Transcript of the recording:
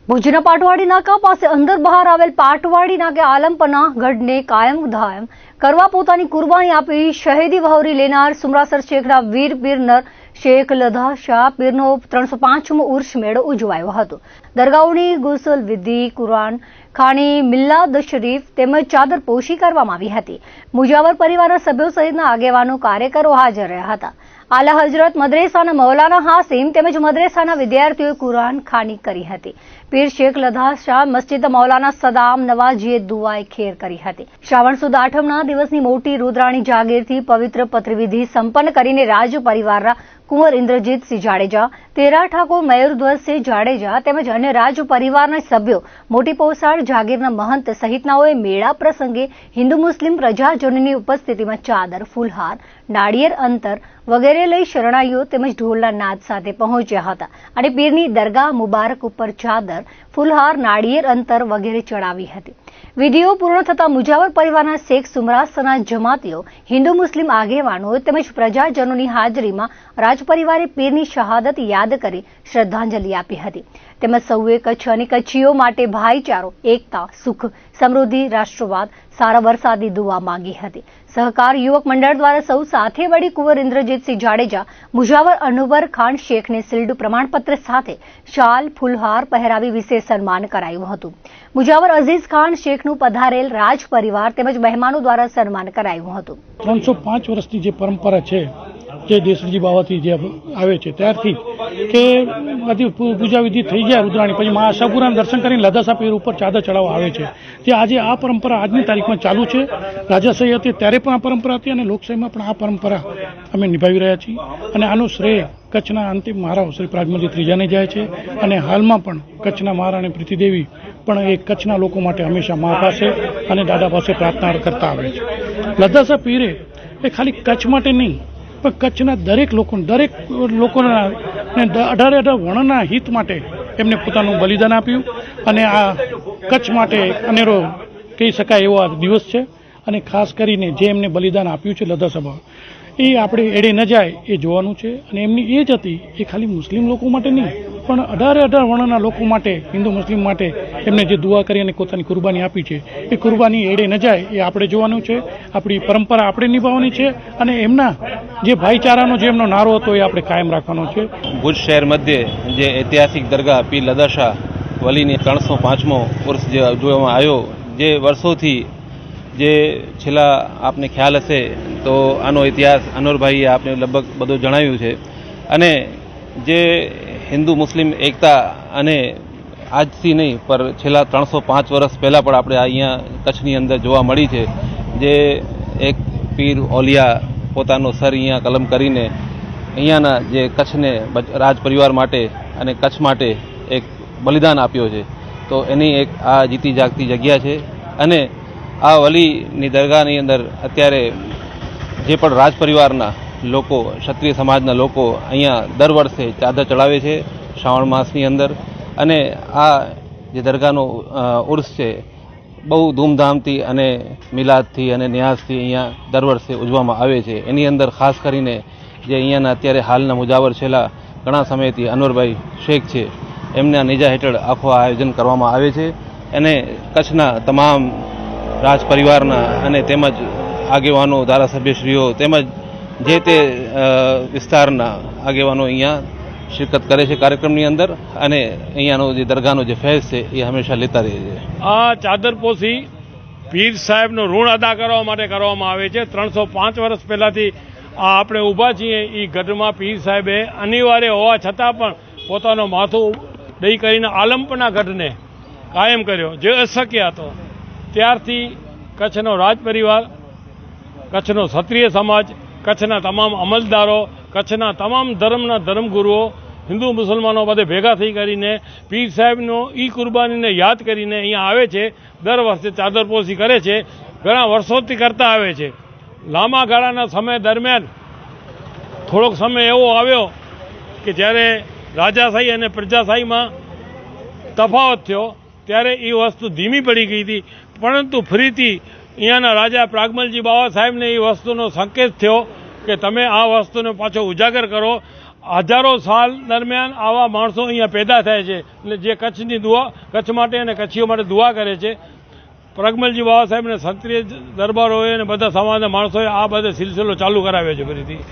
ભુજના પાટવાડી નાકા પાસે અંદર બહાર આવેલ પાટવાડી નાકે આલમપના ગઢને કાયમ ધાયમ કરવા પોતાની કુરબાની આપી શહીદી વહોરી લેનાર સુમરાસર શેખના વીર પીરનર શેખ લધા શાહ પીરનો 305મો ઉર્ષ મેળો ઉજવાયો હતો। દરગાહોની ગુસલ વિધિ, કુરાન ખાની, મિલાદ શરીફ તેમજ ચાદર પોશી કરવામાં આવી હતી। મુજાવર પરિવારના સભ્યો સહિતના આગેવાનો, કાર્યકરો હાજર રહ્યા હતા। આલા હજરત મદ્રેસાના મૌલાના હાસિમ તેમજ મદ્રેસાના વિદ્યાર્થીઓએ કુરાન ખાની કરી હતી। પીર શેખ લધા શાહ મસ્જિદ મૌલાના સદામ નવાજીએ દુઆએ ખેર કરી હતી। શ્રાવણ સુદ આઠમના દિવસની મોટી રુદ્રાણી જાગીરથી પવિત્ર પત્રવિધિ સંપન્ન કરીને રાજ પરિવારના કુંવર ઇન્દ્રજીતસિંહ જાડેજા, તેરા ઠાકોર મયુરધ્વજસિંહ જાડેજા તેમજ અન્ય રાજ પરિવારના સભ્યો, મોટી પોસાડ જાગીરના મહંત સહિતનાઓએ મેળા પ્રસંગે હિન્દુ મુસ્લિમ પ્રજાજનોની ઉપસ્થિતિમાં ચાદર, ફૂલહાર, નાળિયેર અંતર વગેરે લઈ શરણાઈઓ તેમજ ઢોલના નાદ સાથે પહોંચ્યા હતા અને પીરની દરગાહ મુબારક ઉપર ચાદર, ફૂલહાર, નાળિયેર અંતર વગેરે ચડાવી હતી। વિધિઓ પૂર્ણ થતા મુજાવર પરિવારના શેખ સુમરાસરના જમાતીઓ, હિન્દુ મુસ્લિમ આગેવાનો તેમજ પ્રજાજનોની હાજરીમાં રાજપરિવારે પીરની શહાદત યાદ કરી શ્રદ્ધાંજલિ આપી હતી। તેમજ સૌએ કચ્છ અને કચ્છીઓ માટે ભાઈચારો, એકતા, સુખ, સમૃદ્ધિ, રાષ્ટ્રવાદ, સારા વરસાદની દુઆ માંગી હતી। સહકાર યુવક મંડળ દ્વારા સૌ સાથે મળી કુંવર ઇન્દ્રજીતસિંહ જાડેજા, મુજાવર અનવર ખાન શેખને શિલ્ડ પ્રમાણપત્ર સાથે શાલ, ફૂલહાર પહેરાવી વિશેષ સન્માન કરાયું હતું। મુજાવર અઝીઝ ખાન શેખનું પધારેલ રાજ પરિવાર તેમજ મહેમાનો દ્વારા સન્માન કરાયું હતું। 305 વર્ષની જે પરંપરા છે, જે દેશજી બાવાથી જે આવે છે ત્યારથી કે આથી પૂજા વિધિ થઈ જાય રુદ્રાણી, પછી મા આશાપુરાના દર્શન કરીને લધાશા પીર ઉપર ચાદર ચડાવવા આવે છે। તે આજે આ પરંપરા આજની તારીખમાં ચાલુ છે। રાજાશાહી હતી ત્યારે પણ આ પરંપરા હતી અને લોકશાહીમાં પણ આ પરંપરા અમે નિભાવી રહ્યા છીએ અને આનું શ્રેય કચ્છના અંતિમ મહારાવ શ્રી પ્રાગમલજી ત્રીજાને જાય છે અને હાલમાં પણ કચ્છના મહારાણી પ્રીતિદેવી પણ એ કચ્છના લોકો માટે હંમેશા મા પાસે અને દાદા પાસે પ્રાર્થના કરતા આવે છે। લધાશા પીરે એ ખાલી કચ્છ માટે નહીં પણ કચ્છના દરેક લોકોના 18 વર્ણના હિત માટે એમને પોતાનું બલિદાન આપ્યું અને આ કચ્છ માટે અનેરો કહી શકાય એવો આ દિવસ છે અને ખાસ કરીને જે એમને બલિદાન આપ્યું છે લધાશા એ આપણે એડે ન જાય એ જોવાનું છે અને એમની એ જ હતી એ ખાલી મુસ્લિમ લોકો માટે નહીં પણ 18 વર્ણના લોકો માટે, હિન્દુ મુસ્લિમ માટે એમને જે દુઆ કરી અને પોતાની કુરબાની આપી છે એ કુરબાની એડે ન જાય એ આપણે જોવાનું છે। આપણી પરંપરા આપણે નિભાવવાની છે અને એમના જે ભાઈચારાનો જે એમનો નારો હતો એ આપણે કાયમ રાખવાનો છે। ભુજ શહેર મધ્યે જે ઐતિહાસિક દરગાહ પીર લધા શાહ વલીની 305મો ઉર્ષ જે ઉજવવામાં આવ્યો, જે વર્ષોથી જે છેલ્લા આપને ખ્યાલ હશે તો આનો ઇતિહાસ અનવરભાઈએ આપને લગભગ બધું જણાવ્યું છે અને જે હિન્દુ મુસ્લિમ એકતા અને આજથી નહીં પર છેલ્લા 305 વર્ષ પહેલાં પણ આપણે અહીંયા કચ્છની અંદર જોવા મળી છે। જે એક પીર ઓલિયા પોતાનો સર અહીંયા કલમ કરીને અહીંયાના જે કચ્છને રાજ પરિવાર માટે અને કચ્છ માટે એક બલિદાન આપ્યો છે, તો એની એક આ જીતી જાગતી જગ્યા છે અને આ વલીની દરગાહની અંદર અત્યારે જે પણ રાજ પરિવારના લોકો, ક્ષત્રિય સમાજના લોકો અહીંયા દર વર્ષે ચાદર ચડાવે છે શ્રાવણ માસની અંદર અને આ જે દરગાહનો ઉર્ષ છે બહુ ધૂમધામથી અને મિલાદથી અને ન્યાઝથી અહીંયા દર વર્ષે ઉજવવામાં આવે છે। એની અંદર ખાસ કરીને જે અહીંયાના અત્યારે હાલના મુજાવર છેલ્લા ઘણા સમયથી અનવરભાઈ શેખ છે એમના નેજા હેઠળ આખું આયોજન કરવામાં આવે છે અને કચ્છના તમામ રાજ પરિવારના અને તેમજ આગેવાનો, ધારાસભ્યશ્રીઓ તેમજ જે તે વિસ્તારના આગેવાનો અહીંયા શિરકત કરે છે કાર્યક્રમની અંદર અને અહીંયાનો જે દરગાહનો જે ફેઝ છે એ હંમેશા લેતા રહે છે। આ ચાદરપોશી પીર સાહેબનું ઋણ અદા કરવા માટે કરવામાં આવે છે। 305 વર્ષ પહેલાંથી આ આપણે ઊભા છીએ એ ગઢમાં પીર સાહેબે અનિવાર્ય હોવા છતાં પણ પોતાનું માથું દઈ કરીને આલમપના ગઢને કાયમ કર્યો, જે અશક્ય હતો। ત્યારથી કચ્છનો રાજ પરિવાર, કચ્છનો ક્ષત્રિય સમાજ, કચ્છના તમામ અમલદારો, કચ્છના તમામ ધર્મના ધર્મગુરુઓ, હિન્દુ મુસલમાનો બધે ભેગા થઈ કરીને પીર સાહેબનો ઈ કુરબાનીને યાદ કરીને અહીંયા આવે છે। દર વર્ષે ચાદરપોશી કરે છે, ઘણા વર્ષોથી કરતા આવે છે। લાંબા ગાળાના સમય દરમિયાન થોડોક સમય એવો આવ્યો કે જ્યારે રાજાશાહી અને પ્રજાશાહીમાં તફાવત થયો ત્યારે એ વસ્તુ ધીમી પડી ગઈ હતી, પરંતુ ફરીથી અહીંયાના રાજા પ્રાગમલજી બાવા સાહેબને એ વસ્તુનો સંકેત થયો કે તમે આ વસ્તુને પાછો ઉજાગર કરો। હજારો સાલ દરમિયાન આવા માણસો અહીંયા પેદા થાય છે એટલે જે કચ્છની દુઆ કચ્છ માટે અને કચ્છીઓ માટે દુઆ કરે છે. પ્રગમલજી બાબા સાહેબને ક્ષત્રિય દરબારોએ અને બધા સમાજના માણસોએ આ બધો સિલસિલો ચાલુ કરાવ્યો છે ફરીથી.